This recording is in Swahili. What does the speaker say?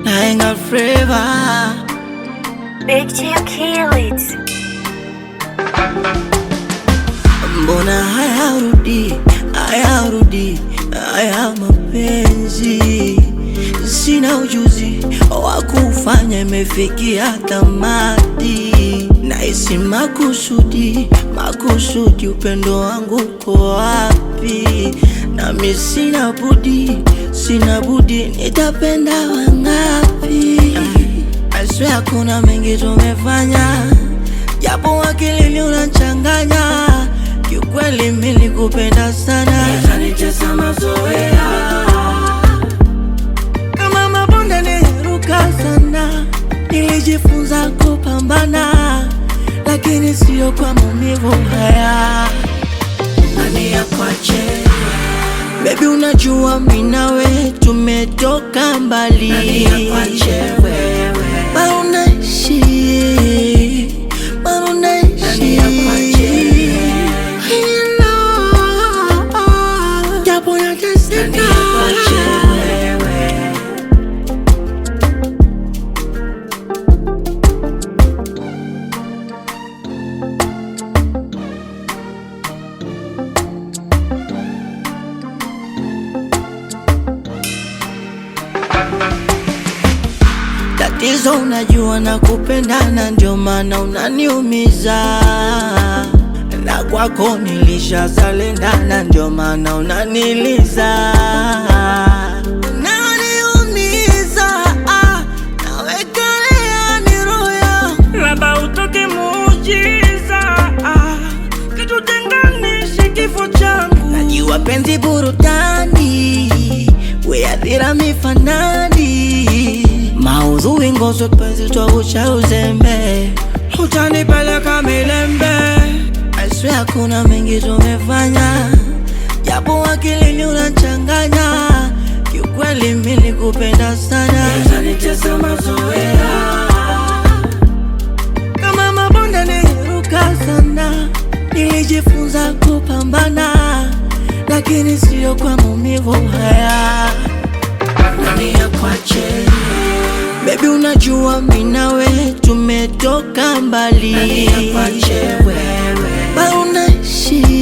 naenga forever. Big Chill Kill It. Mbona hayarudi, hayarudi, haya mapenzi. Sina ujuzi wa kufanya, imefikia tamati. Nahisi makusudi, makusudi, upendo wangu uko wapi? Nami sina budi, sina budi, nitapenda wangapi? I swear kuna mengi tumefanya, japo akilini unachanganya. Kiukweli mimi nilikupenda sana, yanitesa mazoea. Kama mabonde niliruka sana, nilijifunza kupambana, lakini sio kwa maumivu haya. Nani akwache? Baby, unajua mimi nawe tumetoka mbali. Nani akwache wewe? Bado unaishi, bado unaishi. Nani akwache? Japo nateseka. Nani akwache wewe? Tatizo unajua nakupenda, ndio maana unaniumiza. Na kwako nilishazalenda, ndio maana unaniliza. Unaniumiza, nawekelea ni roho, labda utoke muujiza, kitutenganishe kifo changu. Najua penzi burudani, we adhira mifanani. Maudhui ngozo penzi twausha uzembe, utanipeleka milembe. I swear kuna mengi tumefanya, japo akilini unachanganya. Kiukweli mimi nilikupenda sana, yanitesa mazoea. Kama mabonde niliruka sana, nilijifunza kupambana, lakini sio kwa maumivu haya. Nani akwache? Baby, unajua mimi nawe tumetoka mbali. Nani akwache wewe? Bado unaishi.